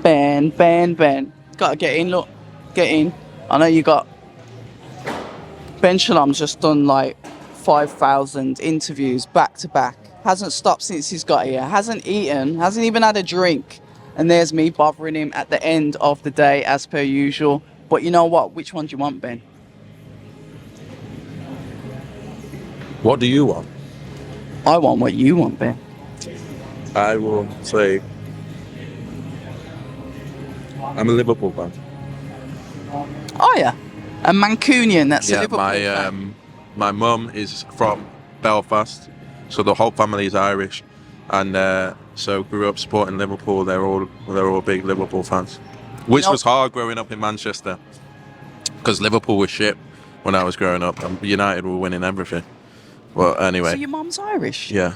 Ben. Gotta get in, look. Get in. I know you got... Ben Shalom's just done like 5,000 interviews back to back. Hasn't stopped since he's got here. Hasn't eaten. Hasn't even had a drink. And there's me bothering him at the end of the day as per usual. But you know what? Which one do you want, Ben? What do you want? I want what you want, Ben. I will say I'm a Liverpool fan. Oh, yeah. A Mancunian, that's a Liverpool fan. My mum is from Belfast, so the whole family is Irish, and so grew up supporting Liverpool. They're all big Liverpool fans, which was hard growing up in Manchester, because Liverpool was shit when I was growing up, and United were winning everything. Well, anyway. So your mum's Irish? Yeah.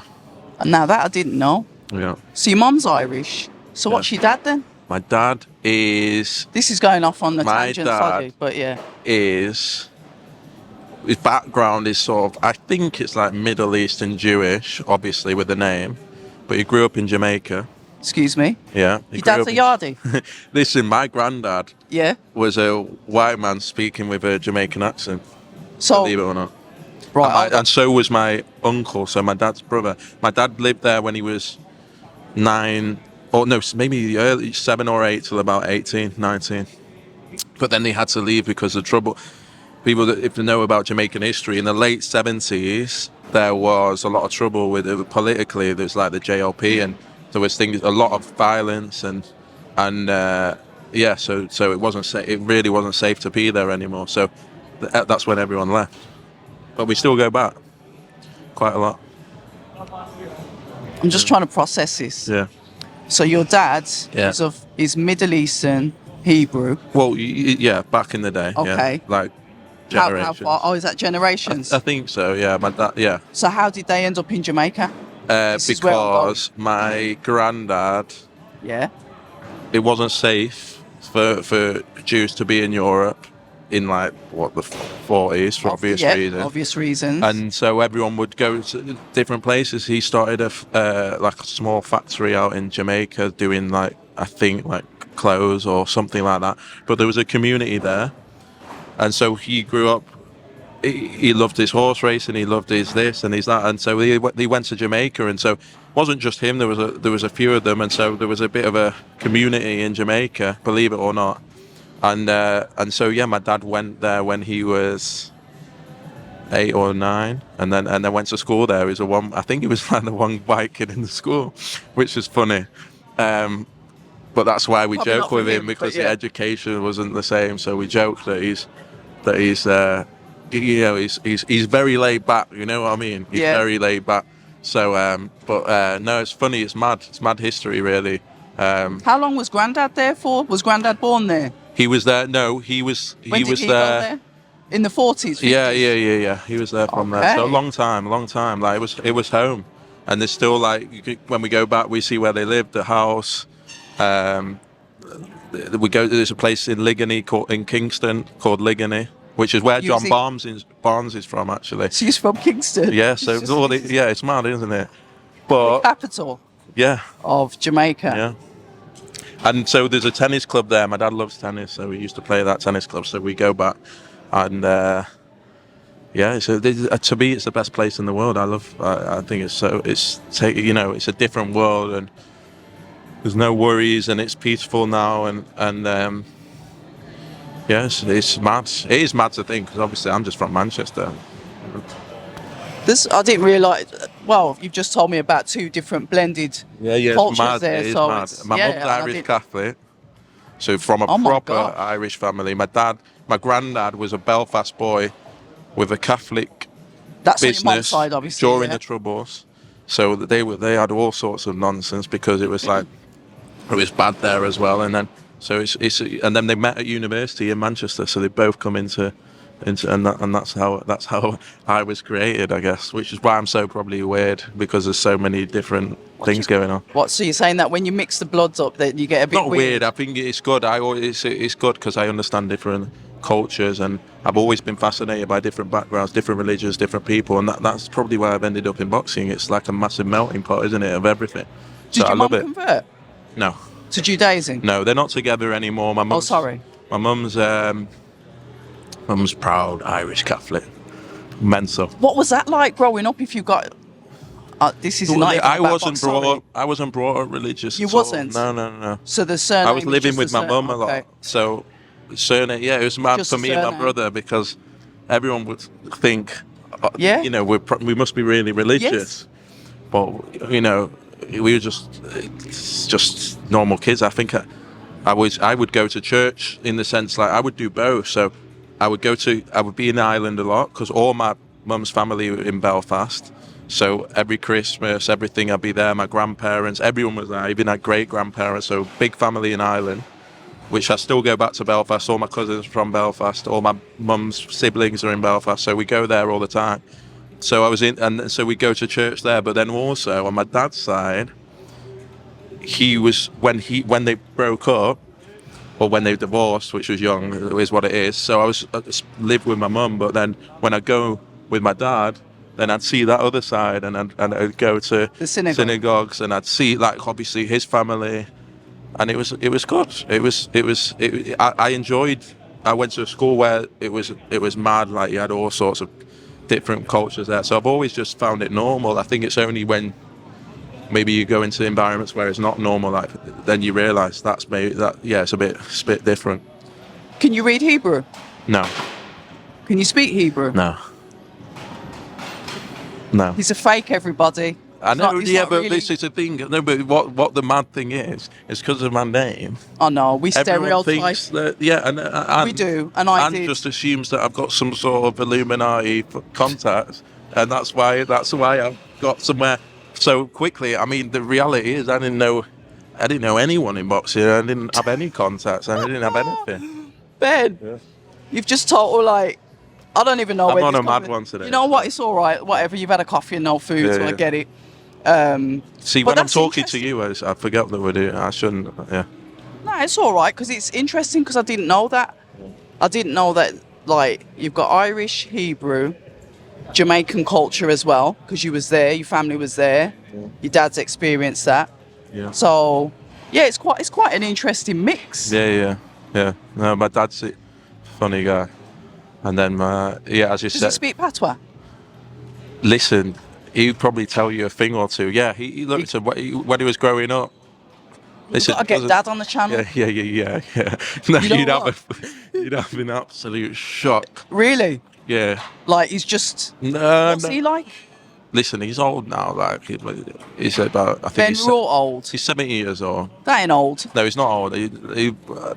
Now that I didn't know. Yeah. So your mum's Irish. So what's your dad then? My dad is... This is going off on the tangent, sorry, but yeah. His background is sort of, I think it's like Middle Eastern Jewish, obviously with the name, but he grew up in Jamaica. Excuse me? Yeah. Your dad's a yardie? Listen, my granddad was a white man speaking with a Jamaican accent, believe it or not. Right. And so was my uncle, so my dad's brother. My dad lived there when he was 9, or no, maybe early 7 or 8 till about 18, 19. But then they had to leave because of trouble. People that, if you know about Jamaican history, in the late 70s, there was a lot of trouble with it politically. There's like the JLP, and there was a lot of violence, so it wasn't safe. It really wasn't safe to be there anymore. So that's when everyone left. But we still go back quite a lot. I'm just trying to process this. Yeah. So your dad is Middle Eastern Hebrew. Well, yeah, back in the day. Okay. Yeah, like generations. How far? Oh, is that generations? I think so. Yeah, my dad. Yeah. So how did they end up in Jamaica? Because my granddad. Yeah. It wasn't safe for Jews to be in Europe in like the 40s for obvious reasons. And so everyone would go to different places. He started a small factory out in Jamaica doing like clothes or something like that. But there was a community there, and so he grew up. He loved his horse racing. He loved his this and his that, and so he went to Jamaica. And so it wasn't just him. There was a few of them, and so there was a bit of a community in Jamaica, believe it or not. And so my dad went there when he was 8 or 9, and then went to school there. I think he was like the one white kid in the school, which is funny. But that's why we joke with him, because the education wasn't the same. So we joke that he's he's very laid back. You know what I mean? He's very laid back. So no, it's funny. It's mad history, really. How long was Granddad there for? Was Granddad born there? He was there. No, he was. When he did was he there. go there? In the 40s. 50s? Yeah. He was there from there. So a long time. Like it was home, and there's still like when we go back, we see where they lived, the house. We go. There's a place in Ligony in Kingston called Ligony, which is where John Barnes is from, actually. So he's from Kingston. Yeah. So it's mad, isn't it? But the capital. Yeah. Of Jamaica. Yeah. And so there's a tennis club there. My dad loves tennis, so we used to play at that tennis club. So we go back, and to me, it's the best place in the world. I think it's a different world, and there's no worries, and it's peaceful now, and it's mad. It is mad to think, because obviously I'm just from Manchester. I didn't realise. Well, you've just told me about two different blended cultures mad. there. It is so mad. My mum's Irish Catholic, so from a proper Irish family. My granddad was a Belfast boy with a Catholic business side, obviously, during the Troubles. So they had all sorts of nonsense, because it was like it was bad there as well. And then and then they met at university in Manchester. So they both come into and that's how I was created, I guess, which is why I'm so probably weird, because there's so many different things going on. So you're saying that when you mix the bloods up, that you get a bit not weird? I think it's good. It's good because I understand different cultures, and I've always been fascinated by different backgrounds, different religions, different people, and that's probably why I've ended up in boxing. It's like a massive melting pot, isn't it, of everything. Did your mum convert? No. to Judaism? No, they're not together anymore. Oh, sorry. My mum's proud Irish Catholic. Mental. What was that like growing up? If you got this is Well, not even I about wasn't box, brought sorry. up. I wasn't brought up religious. You at all. wasn't? No. So the surname. I was living is with just my mum a okay. lot. So surname, yeah, it was mad Just for the me and my surname. brother because everyone would think, Yeah. you know, we must be really religious, but you know, we were just normal kids. I think I would go to church in the sense like I would do both. So I would be in Ireland a lot because all my mum's family were in Belfast. So every Christmas, everything, I'd be there. My grandparents, everyone was there. Even had great grandparents. So big family in Ireland, which I still go back to Belfast. All my cousins are from Belfast. All my mum's siblings are in Belfast. So we go there all the time. So so we go to church there. But then also on my dad's side, he was when they broke up, or when they divorced, which was young, is what it is. So I lived with my mum, but then when I go with my dad, then I'd see that other side, and I'd go to The synagogue. synagogues, and I'd see like obviously his family, and it was good. I enjoyed. I went to a school where it was mad, like you had all sorts of different cultures there. So I've always just found it normal. I think it's only when maybe you go into environments where it's not normal, like then you realise it's a bit different. Can you read Hebrew? No. Can you speak Hebrew? No. He's a fake, everybody. I know, He's not but really... this is the thing. No, but what the mad thing is because of my name. Oh no, we Everyone stereotype. thinks that, yeah, and we do, and I did. just assumes that I've got some sort of Illuminati contacts, and that's why I've got somewhere so quickly. I mean, the reality is I didn't know anyone in boxing. I didn't have any contacts. I didn't have anything. Ben, Yeah. you've just told like I don't even know I'm where on this a mad comes- one today. You know what? It's all right. Whatever. You've had a coffee and no food, Yeah, so I yeah. get it. See, but when I'm that's talking to interesting. you, I forget that we're doing. I shouldn't. Yeah. No, it's all right because it's interesting because I didn't know that. I didn't know that like you've got Irish, Hebrew, Jamaican culture as well because you was there, your family was there, your dad's experienced that. Yeah. So yeah, it's quite an interesting mix. Yeah. No, my dad's a funny guy, and then as you Does he said, speak patois? listen, he'd probably tell you a thing or two. Yeah, he looked at when he was growing up. We've got to get Dad on the channel. Yeah. No, You know you'd have an absolute shock. Really? Yeah. Like he's just. No. What's he like? Listen, he's old now. Like he's about. I think Ben, we're all old. he's 70 years old. That ain't old. No, he's not old.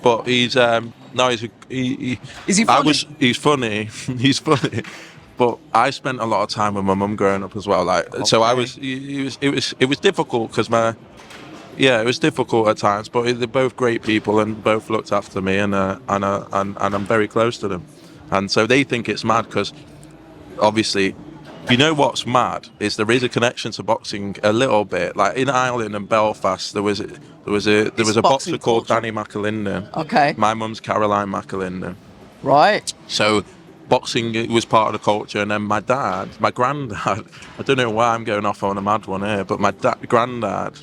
But he's no, he. Is he funny? He's funny. He's funny. But I spent a lot of time with my mum growing up as well. Like, so I was. It was difficult because it was difficult at times. But they're both great people and both looked after me, and I'm very close to them. And so they think it's mad because, obviously. You know what's mad is there is a connection to boxing a little bit. Like in Ireland and Belfast, there was a boxer boxing called culture. Danny McAlinden. Okay. My mum's Caroline McAlinden. Right. So boxing was part of the culture, and then my granddad. I don't know why I'm going off on a mad one here, but my granddad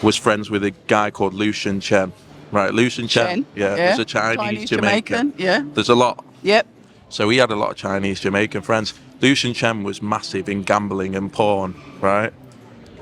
was friends with a guy called Lucian Chen. Right, Lucian Chen. Yeah, there's a Chinese Jamaican. Yeah. There's a lot. Yep. So he had a lot of Chinese Jamaican friends. Lucian Chen was massive in gambling and porn, right?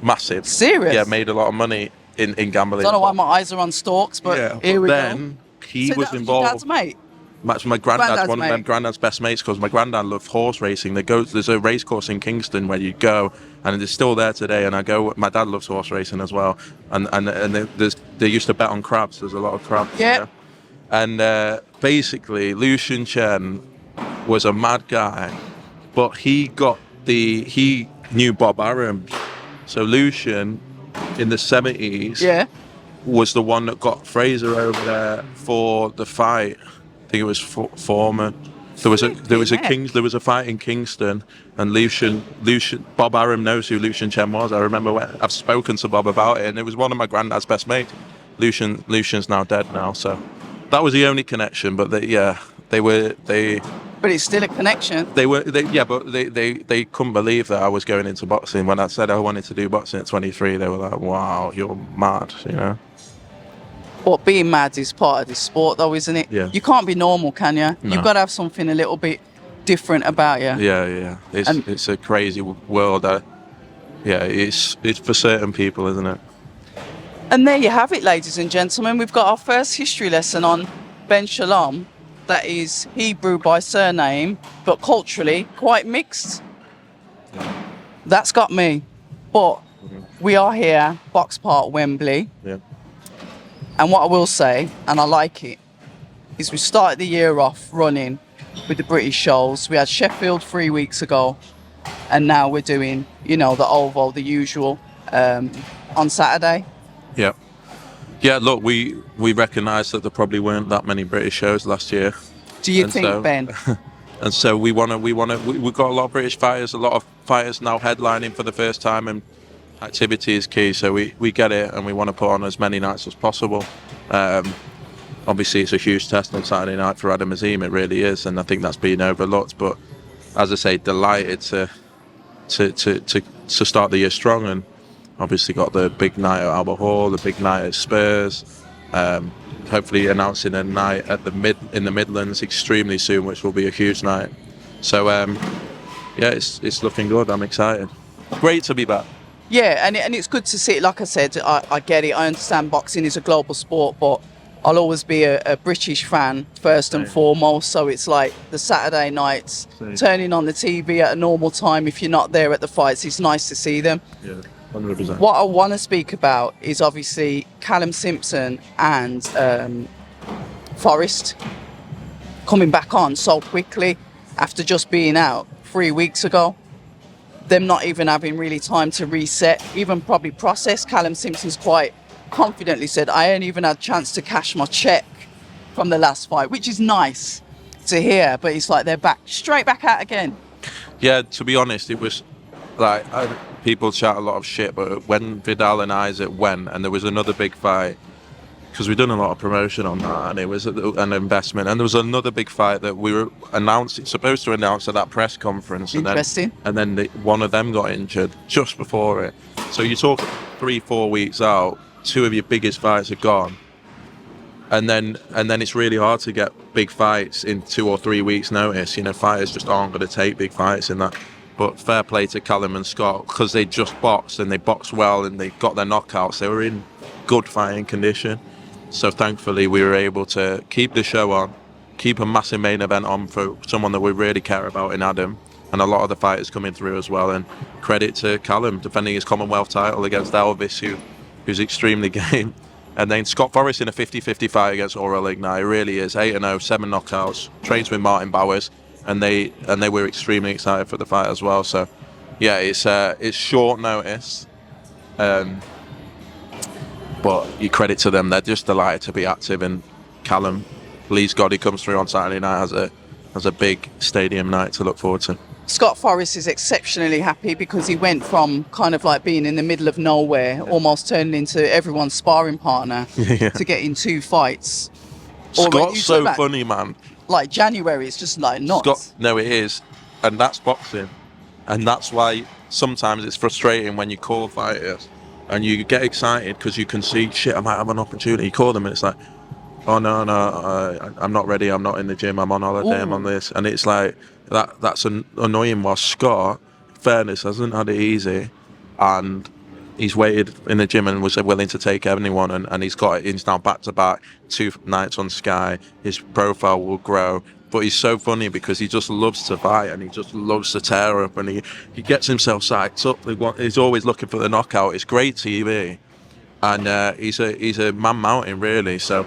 Massive. Serious? Yeah, made a lot of money in gambling. I don't know why my eyes are on stalks, but here we then go. he So was that was involved. your dad's mate? That's my granddad's Granddad's one mate. of my granddad's best mates because my granddad loved horse racing. There's a race course in Kingston where you go, and it's still there today. And I go. My dad loves horse racing as well, and they used to bet on crabs. There's a lot of crabs. Yeah. And basically, Lucian Chen was a mad guy, but he knew Bob Arum. So Lucian, in the 70s, Yeah. was the one that got Fraser over there for the fight. I think it was Foreman. There was a fight in Kingston, and Lucian Bob Arum knows who Lucian Chen was. I remember I've spoken to Bob about it, and it was one of my granddad's best mates. Lucian's now dead now, so that was the only connection. But they. But it's still a connection. They couldn't believe that I was going into boxing. When I said I wanted to do boxing at 23, they were like, "Wow, you're mad," you know. But being mad is part of this sport, though, isn't it? Yeah. You can't be normal, can you? No. You've got to have something a little bit different about you. Yeah. It's a crazy world. Yeah, it's for certain people, isn't it? And there you have it, ladies and gentlemen. We've got our first history lesson on Ben Shalom. That is Hebrew by surname, but culturally quite mixed. That's got me. But we are here, Box Park, Wembley. Yeah. And what I will say, and I like it, is we started the year off running with the British shows. We had Sheffield 3 weeks ago, and now we're doing, the Oval, the usual, on Saturday. Yeah. Yeah, look, we recognised that there probably weren't that many British shows last year. Do you think, Ben? And so we've got a lot of British fighters, a lot of fighters now headlining for the first time, and activity is key. So we get it, and we want to put on as many nights as possible. Obviously, it's a huge test on Saturday night for Adam AZIM. It really is, and I think that's been overlooked. But as I say, delighted to start the year strong, and obviously got the big night at Albert Hall, the big night at Spurs. Hopefully announcing a night at in the Midlands extremely soon, which will be a huge night. So yeah, it's looking good. I'm excited. Great to be back. Yeah, and it's good to see. Like I said, I get it. I understand boxing is a global sport, but I'll always be a British fan first and foremost. So it's like the Saturday nights, turning on the TV at a normal time. If you're not there at the fights, it's nice to see them. Yeah, 100%. What I want to speak about is obviously Callum Simpson and Forrest coming back on so quickly after just being out 3 weeks ago. Them not even having really time to reset, even probably process. Callum Simpson's quite confidently said, I ain't even had a chance to cash my check from the last fight, which is nice to hear, but it's like they're straight back out again. Yeah, to be honest, it was like, people chat a lot of shit, but when Vidal and Isaac went, and there was another big fight, because we've done a lot of promotion on that, and it was an investment, and there was another big fight that we were supposed to announce at that press conference. Interesting. And then one of them got injured just before it. So you talk 3-4 weeks out, two of your biggest fights are gone, and then it's really hard to get big fights in 2 or 3 weeks notice. Fighters just aren't going to take big fights in that. But fair play to Callum and Scott, because they just boxed, and they boxed well, and they got their knockouts. They were in good fighting condition. So thankfully we were able to keep the show on, keep a massive main event on for someone that we really care about in Adam, and a lot of the fighters coming through as well. And credit to Callum defending his Commonwealth title against Elvis, who's extremely game. And then Scott Forrest in a 50-50 fight against Oral Ignite. It really is 8-0, 7 knockouts, trains with Martin Bowers, and they were extremely excited for the fight as well. So yeah, it's short notice. But you credit to them, they're just delighted to be active. And Callum, please God, he comes through on Saturday night as a big stadium night to look forward to. Scott Forrest is exceptionally happy because he went from kind of like being in the middle of nowhere, almost turning into everyone's sparring partner, to getting 2 fights. Scott's so funny, man. Like January, it's just like nuts. No, it is. And that's boxing. And that's why sometimes it's frustrating when you call fighters and you get excited because you can see, shit, I might have an opportunity. You call them and it's like, oh, no, I'm not ready. I'm not in the gym. I'm on holiday. Ooh. I'm on this. And it's like, that's annoying. While Scott, fairness, hasn't had it easy. And he's waited in the gym and was willing to take anyone. And he's now back-to-back 2 nights on Sky. His profile will grow. But he's so funny because he just loves to fight and he just loves to tear up, and he gets himself psyched up. He's always looking for the knockout. It's great TV, and he's a man mountain really. So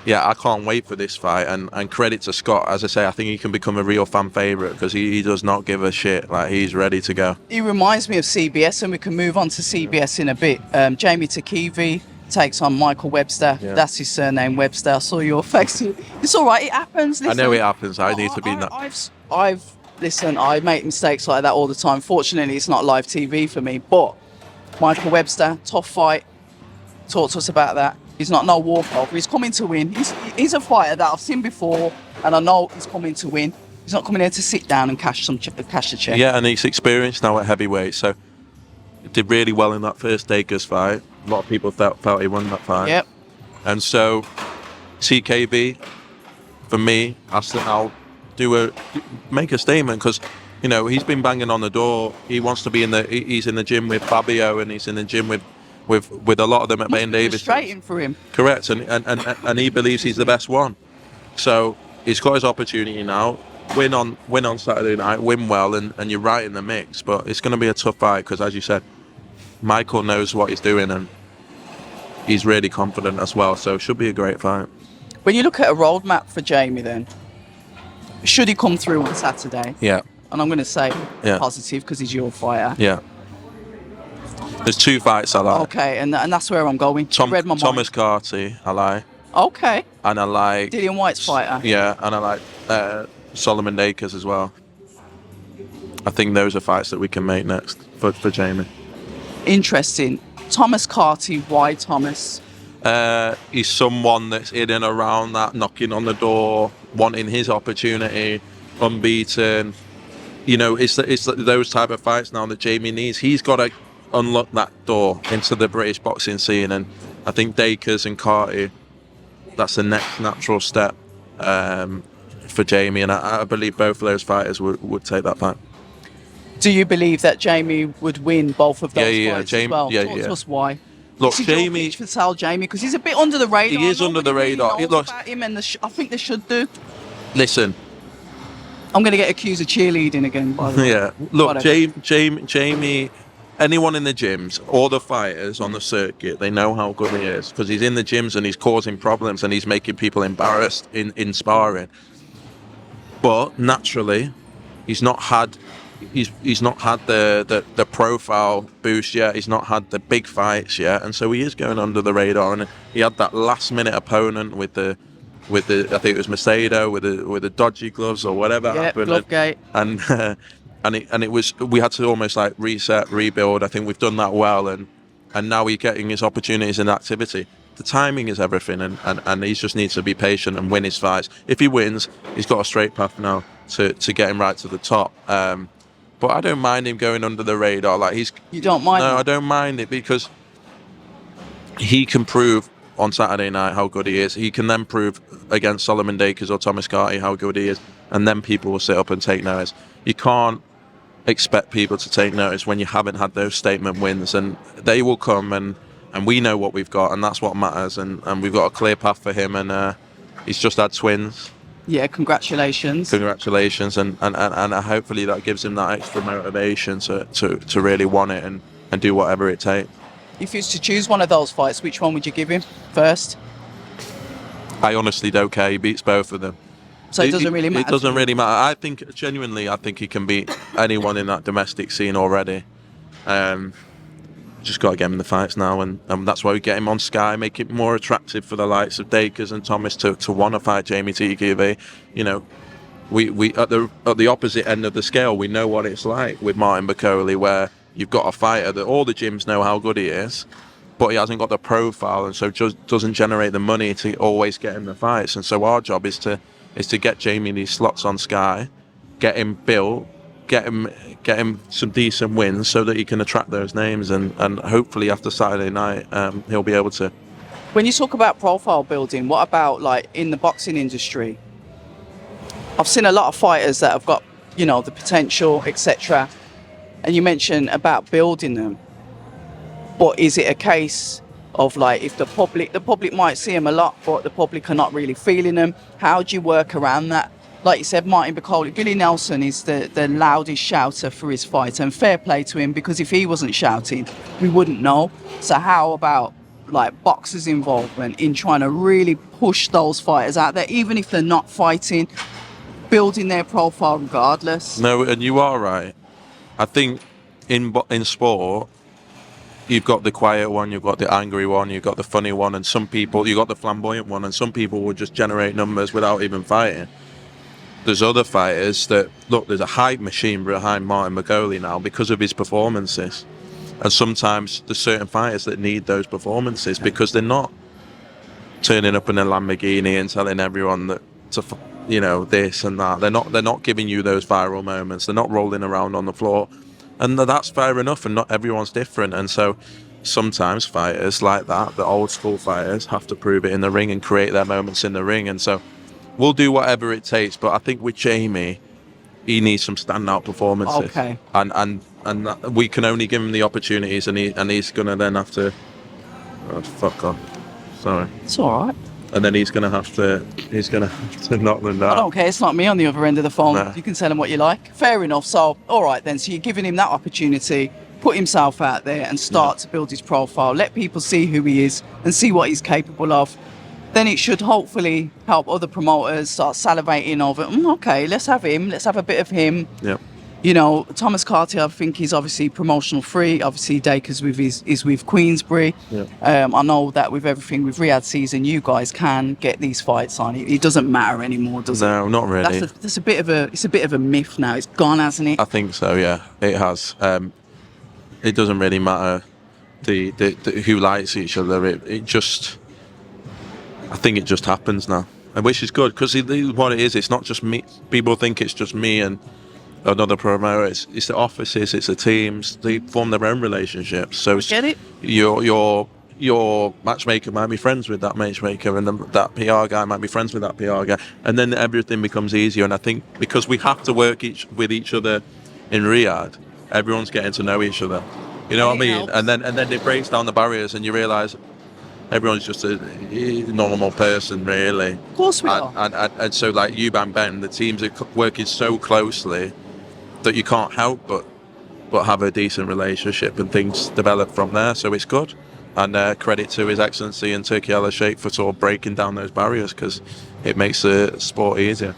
yeah, I can't wait for this fight, and credit to Scott. As I say, I think he can become a real fan favourite because he does not give a shit. Like, he's ready to go. He reminds me of CBS, and we can move on to CBS in a bit. Jamie Takivi takes on Michael Webster. Yeah. That's his surname, Webster. I saw your face. It's all right. It happens. Listen, I know it happens. I need to be. Listen, I make mistakes like that all the time. Fortunately, it's not live TV for me. But Michael Webster, tough fight. Talk to us about that. He's not no walkover. He's coming to win. He's a fighter that I've seen before, and I know he's coming to win. He's not coming here to sit down and cash the check. Yeah, and he's experienced now at heavyweight, so he did really well in that first Dacres fight. A lot of people felt he won that fight. Yep. And so TKB, for me, I'll make a statement because, you know, he's been banging on the door. He wants to be he's in the gym with Fabio, and he's in the gym with a lot of them at Ben Davis. Frustrating for him. Correct, and he believes he's the best one. So he's got his opportunity now. Win on Saturday night, win well, and you're right in the mix. But it's going to be a tough fight because, as you said, Michael knows what he's doing and he's really confident as well. So it should be a great fight. When you look at a roadmap for Jamie, then should he come through on Saturday? Yeah. And I'm going to say positive because he's your fighter. Yeah. There's 2 fights I like. Okay, and that's where I'm going. Read my mind. Thomas Carty, I like. Okay. And I like Dillian White's fighter. Yeah, and I like Solomon Dakers as well. I think those are fights that we can make next for Jamie. Interesting. Thomas Carty, why Thomas? He's someone that's in and around that, knocking on the door, wanting his opportunity, unbeaten. You know, it's those type of fights now that Jamie needs. He's got to unlock that door into the British boxing scene, and I think Dakers and Carty, that's the next natural step for Jamie, and I believe both of those fighters would take that fight. Do you believe that Jamie would win both of those fights Jamie, as well? Yeah, Talk to us why. Look, this is Jamie. Your pitch for Sal Jamie, because he's a bit under the radar. He is under the radar. Really knows about him, and I think they should do. Listen, I'm going to get accused of cheerleading again. By the way. Yeah. Look, Jamie. Anyone in the gyms, all the fighters on the circuit, they know how good he is because he's in the gyms and he's causing problems and he's making people embarrassed in sparring. But naturally, he's not had the profile boost yet. He's not had the big fights yet, and so he is going under the radar. And he had that last minute opponent with the I think it was Macedo with the dodgy gloves or whatever happened. Glovegate. And it was, we had to almost like reset, rebuild. I think we've done that well, and now he's getting his opportunities and activity. The timing is everything, and he just needs to be patient and win his fights. If he wins, he's got a straight path now to get him right to the top. But I don't mind him going under the radar. You don't mind? No, I don't mind it because he can prove on Saturday night how good he is. He can then prove against Solomon Dakers or Thomas Carty how good he is, and then people will sit up and take notice. You can't expect people to take notice when you haven't had those statement wins, and they will come, and we know what we've got, and that's what matters, and we've got a clear path for him, and he's just had twins. Yeah, congratulations. And hopefully that gives him that extra motivation to really want it and do whatever it takes. If you was to choose one of those fights, which one would you give him first? I honestly don't care. He beats both of them. So it doesn't really matter? It doesn't really matter. I think he can beat anyone in that domestic scene already. Just got to get him in the fights now, and that's why we get him on Sky, make it more attractive for the likes of Dakers and Thomas to want to fight Jamie TKB. You know, we at the opposite end of the scale, we know what it's like with Martin Bakole, where you've got a fighter that all the gyms know how good he is, but he hasn't got the profile, and so just doesn't generate the money to always get him the fights. And so our job is to get Jamie these slots on Sky, get him built, get him some decent wins so that he can attract those names, and hopefully after Saturday night he'll be able to. When you talk about profile building, what about like in the boxing industry? I've seen a lot of fighters that have got, you know, the potential, etc. And you mentioned about building them, but is it a case of like if the public might see them a lot, but the public are not really feeling them? How do you work around that? Like you said, Martin Bakole, Billy Nelson is the loudest shouter for his fight, and fair play to him, because if he wasn't shouting, we wouldn't know. So how about like boxers' involvement in trying to really push those fighters out there, even if they're not fighting, building their profile regardless? No, and you are right. I think in sport, you've got the quiet one, you've got the angry one, you've got the funny one, and some people, you've got the flamboyant one, and some people will just generate numbers without even fighting. There's other fighters that, look, there's a hype machine behind Martin Bakole now because of his performances. And sometimes there's certain fighters that need those performances because they're not turning up in a Lamborghini and telling everyone that, you know, this and that. They're not giving you those viral moments. They're not rolling around on the floor. And that's fair enough, and not everyone's different. And so sometimes fighters like that, the old school fighters, have to prove it in the ring and create their moments in the ring. And so we'll do whatever it takes. But I think with Jamie, he needs some standout performances. Okay. And we can only give him the opportunities, and he's gonna then have to. Oh, fuck off. Sorry. It's all right. And then he's gonna have to knock them down. I don't care. It's not me on the other end of the phone. Nah. You can tell him what you like. Fair enough. So, all right then. So you're giving him that opportunity, put himself out there and start to build his profile. Let people see who he is and see what he's capable of. Then it should hopefully help other promoters start salivating over, okay, let's have him. Let's have a bit of him. Yeah. You know, Thomas Cartier, I think he's obviously promotional free. Obviously, Dacres is with Queensbury. Yeah. I know that with everything with Riyadh season, you guys can get these fights on. It doesn't matter anymore, does it? No, not really. That's a bit of a myth now. It's gone, hasn't it? I think so. Yeah, it has. It doesn't really matter the who likes each other. It just, I think it just happens now, and which is good because what it is, it's not just me. People think it's just me and another promoter. It's the offices, it's the teams. They form their own relationships. So Get it? Your matchmaker might be friends with that matchmaker, and that PR guy might be friends with that PR guy, and then everything becomes easier. And I think because we have to work with each other in Riyadh, everyone's getting to know each other. You know what I mean? Helps. And then it breaks down the barriers, and you realise everyone's just a normal person, really. Of course we are. And so, like you, Ben, the teams are working so closely that you can't help but have a decent relationship, and things develop from there. So it's good. And credit to His Excellency and Turki Al Sheikh for sort of breaking down those barriers, because it makes the sport easier.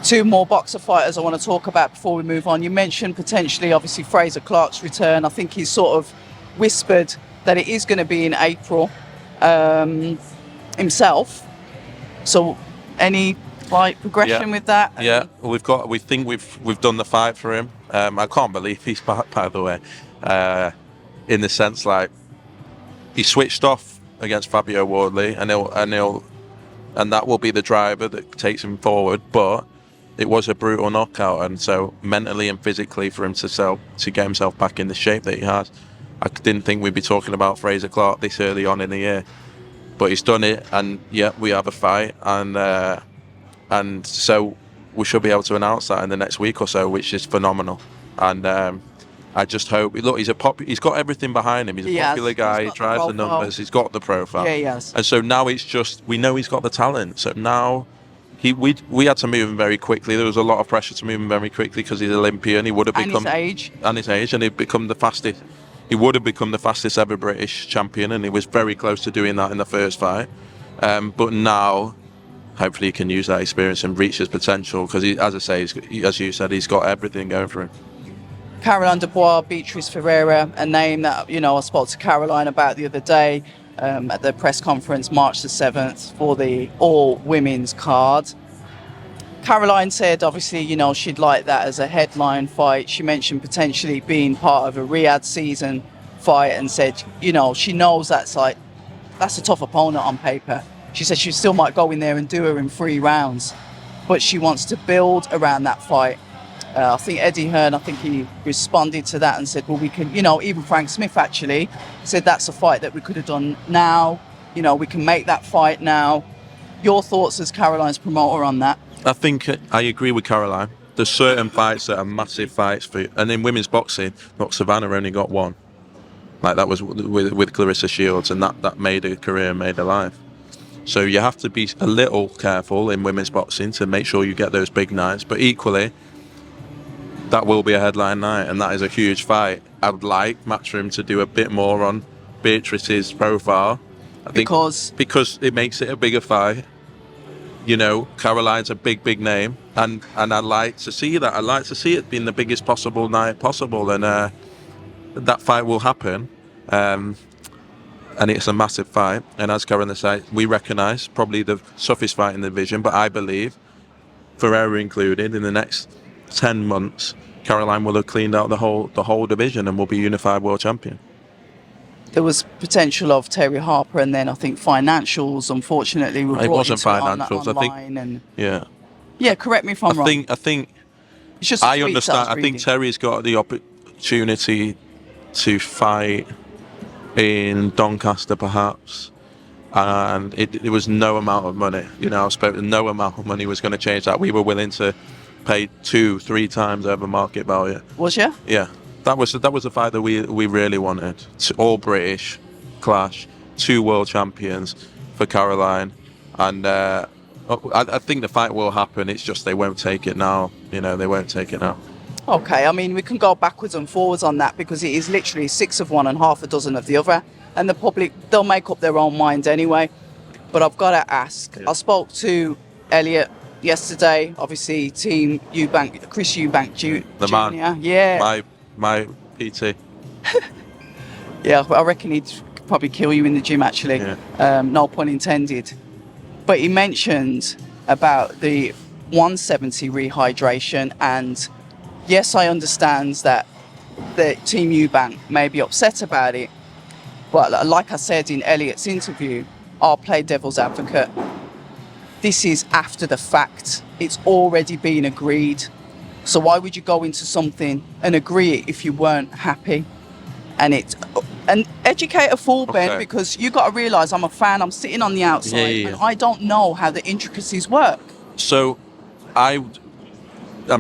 Two more boxer fighters I want to talk about before we move on. You mentioned potentially, obviously, Fraser Clark's return. I think he's sort of whispered that it is going to be in April himself. So, any progression with that? Yeah, we think we've done the fight for him. I can't believe he's back, by the way. In the sense, like, he switched off against Fabio Wardley, and that will be the driver that takes him forward. But it was a brutal knockout, and so mentally and physically for him to get himself back in the shape that he has, I didn't think we'd be talking about Fraser Clark this early on in the year. But he's done it, and yeah, we have a fight, and so we should be able to announce that in the next week or so, which is phenomenal. And I just hope. Look, he's got everything behind him. He's a popular guy. He drives the numbers. He's got the profile. Yeah, he has. And so now it's just, we know he's got the talent. So now we had to move him very quickly. There was a lot of pressure to move him very quickly because he's Olympian. He would have become his age, and he'd become the fastest. He would have become the fastest ever British champion, and he was very close to doing that in the first fight. But now, hopefully, he can use that experience and reach his potential, because, as I say, as you said, he's got everything going for him. Caroline Dubois, Beatrice Ferreira, a name that, I spoke to Caroline about the other day at the press conference, March the 7th, for the all-women's card. Caroline said, obviously, she'd like that as a headline fight. She mentioned potentially being part of a Riyadh season fight, and said, she knows that's a tough opponent on paper. She said she still might go in there and do her in 3 rounds, but she wants to build around that fight. I think Eddie Hearn, he responded to that and said, well, we can, even Frank Smith actually said that's a fight that we could have done now. We can make that fight now. Your thoughts as Caroline's promoter on that? I think I agree with Caroline. There's certain fights that are massive fights for you. And in women's boxing, look, Savannah only got one. Like, that was with Clarissa Shields, and that made her career, made her life. So you have to be a little careful in women's boxing to make sure you get those big nights. But equally, that will be a headline night, and that is a huge fight. I would like Matchroom to do a bit more on Beatrice's profile. I think because it makes it a bigger fight. Caroline's a big name, and I'd like to see that. I'd like to see it being the biggest possible night possible, and that fight will happen. And it's a massive fight. And as Caroline said, we recognise probably the toughest fight in the division, but I believe, Ferreira included, in the next 10 months, Caroline will have cleaned out the whole division and will be unified world champion. There was potential of Terry Harper, and then I think financials, unfortunately, were brought it wasn't into financials. online. I think, yeah. Correct me if I'm wrong. I think it's just I understand. I think Terry's got the opportunity to fight in Doncaster, perhaps. And it was no amount of money. You know, I spoke. No amount of money was going to change that. We were willing to pay 2-3 times over market value. Was you? Yeah, that was a fight that we really wanted. It's all British clash, 2 world champions for Caroline, and I think the fight will happen. It's just they won't take it now. You know, they won't take it now. Okay, I mean, we can go backwards and forwards on that because it is literally 6 of one and half a dozen of the other. And the public, they'll make up their own mind anyway. But I've got to ask. Yeah. I spoke to Elliot yesterday, obviously, Team Eubank, Chris Eubank Jr. The man. Yeah. My PT. Yeah, I reckon he'd probably kill you in the gym, actually. Yeah. No pun intended. But he mentioned about the 170 rehydration, and yes, I understand that the Team Eubank may be upset about it. But like I said in Elliot's interview, I'll play devil's advocate. This is after the fact. It's already been agreed. So why would you go into something and agree it if you weren't happy? And educate a fool, Ben, Okay. because you got to realise I'm a fan. I'm sitting on the outside, Yeah. and I don't know how the intricacies work. So, I'm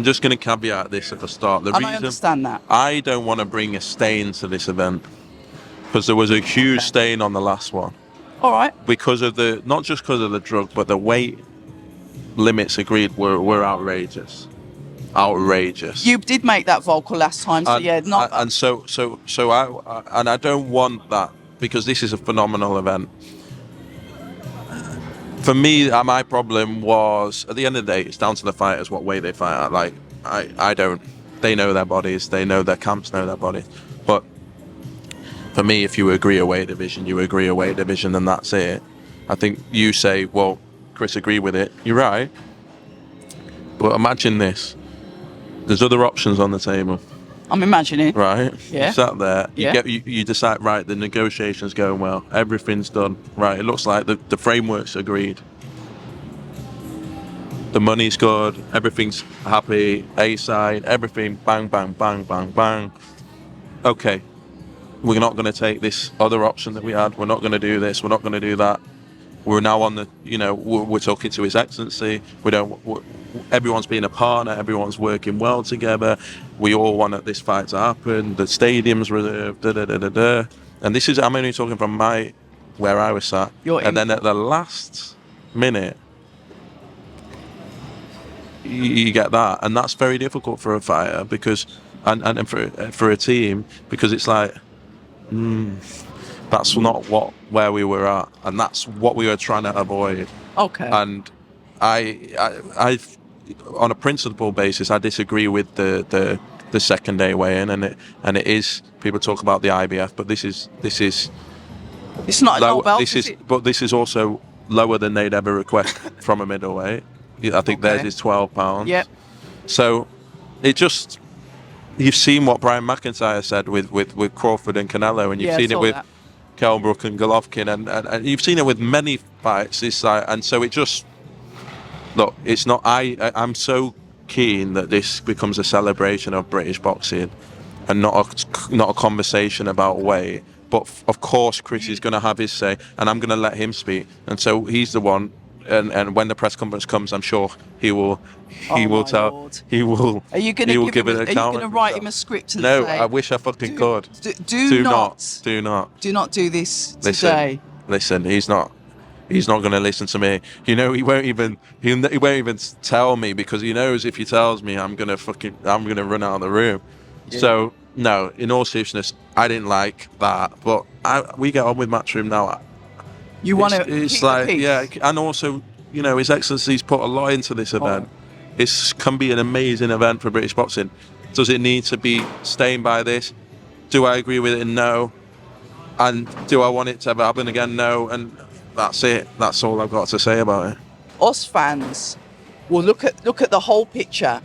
just going to caveat this at the start. And I understand that. I don't want to bring a stain to this event because there was a huge stain on the last one. All right. Because of not just because of the drug, but the weight limits agreed were outrageous. Outrageous. You did make that vocal last time, so yeah, not. And so I don't want that because this is a phenomenal event. For me, my problem was at the end of the day, it's down to the fighters what way they fight at. Like I don't. They know their bodies. They know their camps know their bodies. But for me, if you agree a weight division, you agree a weight division, and that's it. I think you say, well, Chris, agree with it. You're right. But imagine this. There's other options on the table. I'm imagining. Right? Yeah. You sat there. Yeah. You decide, right, the negotiation's going well. Everything's done. Right, it looks like the framework's agreed. The money's good. Everything's happy. A side. Everything. Bang, bang, bang, bang, bang. Okay. We're not going to take this other option that we had. We're not going to do this. We're not going to do that. We're now on the, we're talking to His Excellency. Everyone's being a partner. Everyone's working well together. We all want this fight to happen. The stadium's reserved. And this is, I'm only talking from where I was sat. And then at the last minute, you get that, and that's very difficult for a fighter because, and for a team because it's like, that's not where we were at, and that's what we were trying to avoid. Okay. And I on a principle basis, I disagree with the second day weigh-in, and it is, people talk about the IBF, but this is it's not a low belt. But this is also lower than they'd ever request from a middleweight. I think theirs is 12 pounds. Yep. So it just, you've seen what Brian McIntyre said with Crawford and Canelo, and you've seen it with Kell Brook and Golovkin, and you've seen it with many fights. It's like, and so it just, look, it's not. I'm so keen that this becomes a celebration of British boxing, and not a conversation about weight. But of course, Chris is going to have his say, and I'm going to let him speak. And so he's the one. And when the press conference comes, I'm sure he will tell. Lord. He will. Are you going to give it an Are you account. going to write him a script and No, say, I wish I fucking could. Do not do this today. Listen, he's not going to listen to me. He won't even tell me because he knows if he tells me, I'm going to run out of the room. Yeah. So no, in all seriousness, I didn't like that, but we get on with Matchroom now. You want to? It's like, yeah, and also, His Excellency's put a lot into this event. It can be an amazing event for British boxing. Does it need to be stained by this? Do I agree with it? No. And do I want it to ever happen again? No. And that's it. That's all I've got to say about it. Us fans will look at the whole picture,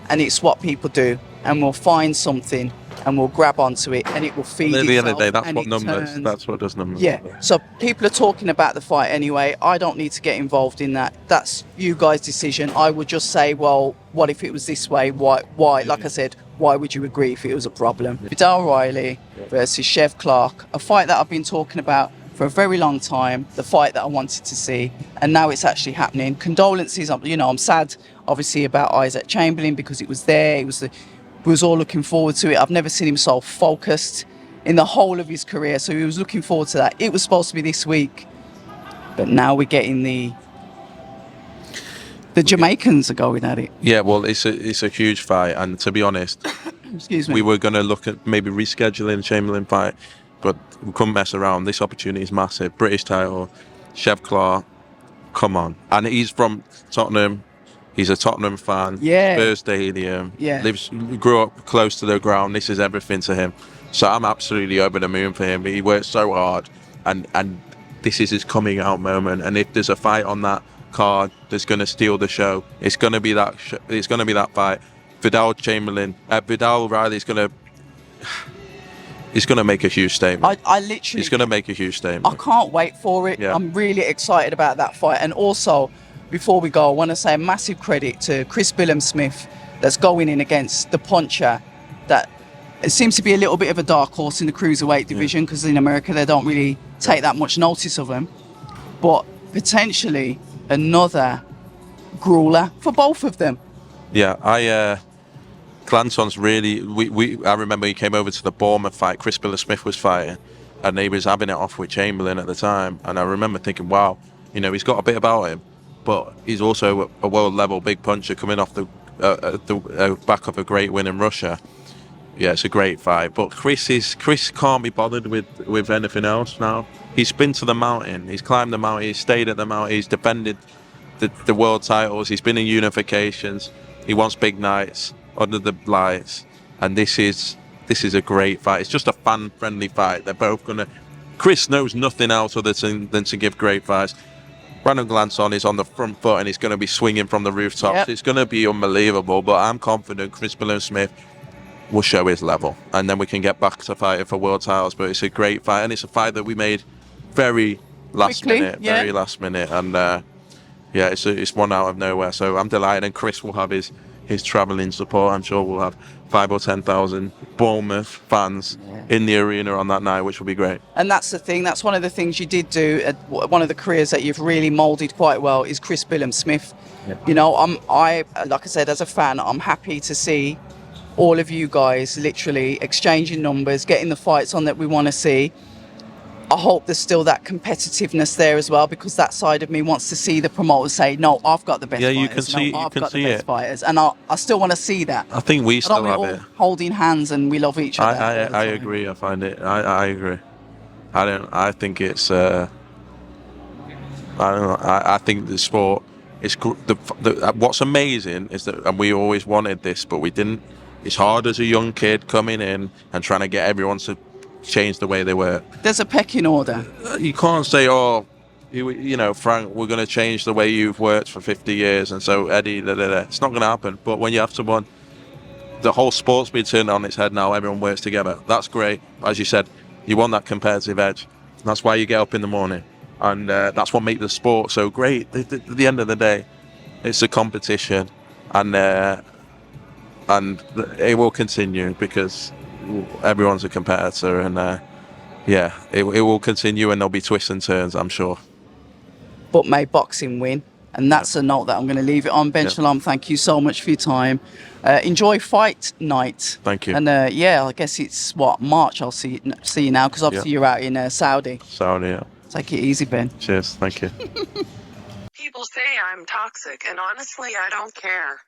and it's what people do, and we'll find something, and will grab onto it, and it will feed At itself. the end of the day, that's and what it numbers. turns. That's what does numbers. Yeah. So people are talking about the fight anyway. I don't need to get involved in that. That's you guys' decision. I would just say, well, what if it was this way? Why? Like I said, why would you agree if it was a problem? Vidal Riley versus Chev Clark, a fight that I've been talking about for a very long time, the fight that I wanted to see, and now it's actually happening. Condolences, I'm sad, obviously, about Isaac Chamberlain because it was there. We was all looking forward to it. I've never seen him so focused in the whole of his career, so he was looking forward to that. It was supposed to be this week, but now we're getting the Jamaicans are going at it. Yeah, well, it's a huge fight, and to be honest, Excuse me. we were going to look at maybe rescheduling the Chamberlain fight, but we couldn't mess around. This opportunity is massive. British title, Chev Clark, come on. And he's from Tottenham. He's a Tottenham fan. Yeah. Spurs Stadium. Yeah. Grew up close to the ground. This is everything to him. So I'm absolutely over the moon for him. He worked so hard, and this is his coming out moment. And if there's a fight on that card that's going to steal the show, it's going to be that. It's going to be that fight. Vidal Riley's going to. He's going to make a huge statement. I literally. He's going to make a huge statement. I can't wait for it. Yeah. I'm really excited about that fight. And also, before we go, I want to say a massive credit to Chris Smith that's going in against the puncher that it seems to be a little bit of a dark horse in the cruiserweight division because in America they don't really take that much notice of him. But potentially another grueler for both of them. Yeah, Glanson's really. I remember he came over to the Bournemouth fight. Chris Smith was fighting, and he was having it off with Chamberlain at the time. And I remember thinking, wow, he's got a bit about him, but he's also a world level big puncher coming off the back of a great win in Russia. Yeah, it's a great fight. But Chris can't be bothered with anything else now. He's been to the mountain. He's climbed the mountain. He's stayed at the mountain. He's defended the world titles. He's been in unifications. He wants big nights under the lights, and this is a great fight. It's just a fan-friendly fight. They're both gonna. Chris knows nothing else other than to give great fights. Brandon Glanson is on the front foot and he's going to be swinging from the rooftops. Yep. It's going to be unbelievable, but I'm confident Chris Smith will show his level, and then we can get back to fighting for world titles. But it's a great fight, and it's a fight that we made very last minute, and it's one out of nowhere. So I'm delighted, and Chris will have his travelling support. I'm sure we'll have 5,000 or 10,000 Bournemouth fans in the arena on that night, which will be great. And that's the thing. That's one of the things you did do. One of the careers that you've really moulded quite well is Chris Smith. Yeah. I like I said, as a fan, I'm happy to see all of you guys literally exchanging numbers, getting the fights on that we want to see. I hope there's still that competitiveness there as well, because that side of me wants to see the promoters say, no, I've got the best fighters. You can see, I've got the best fighters. And I still want to see that. I think we still have it. Holding hands and we love each other. I agree. I find it. I agree. I think it's. I don't know. I think the sport is. What's amazing is that, and we always wanted this, but we didn't. It's hard as a young kid coming in and trying to get everyone to change the way they work. There's a pecking order. You can't say, Frank, we're going to change the way you've worked for 50 years, and so Eddie, It's not going to happen. But when you have someone, the whole sport's been turned on its head now, everyone works together. That's great. As you said, you want that competitive edge. That's why you get up in the morning. And that's what makes the sport so great. At the end of the day, it's a competition. And it will continue because everyone's a competitor, and it will continue, and there'll be twists and turns, I'm sure. But may boxing win, and that's a note that I'm going to leave it on. Ben Shalom, thank you so much for your time. Enjoy fight night. Thank you. And I guess it's March. I'll see you now, because obviously you're out in Saudi. Yeah. Take it easy, Ben. Cheers. Thank you. People say I'm toxic, and honestly, I don't care.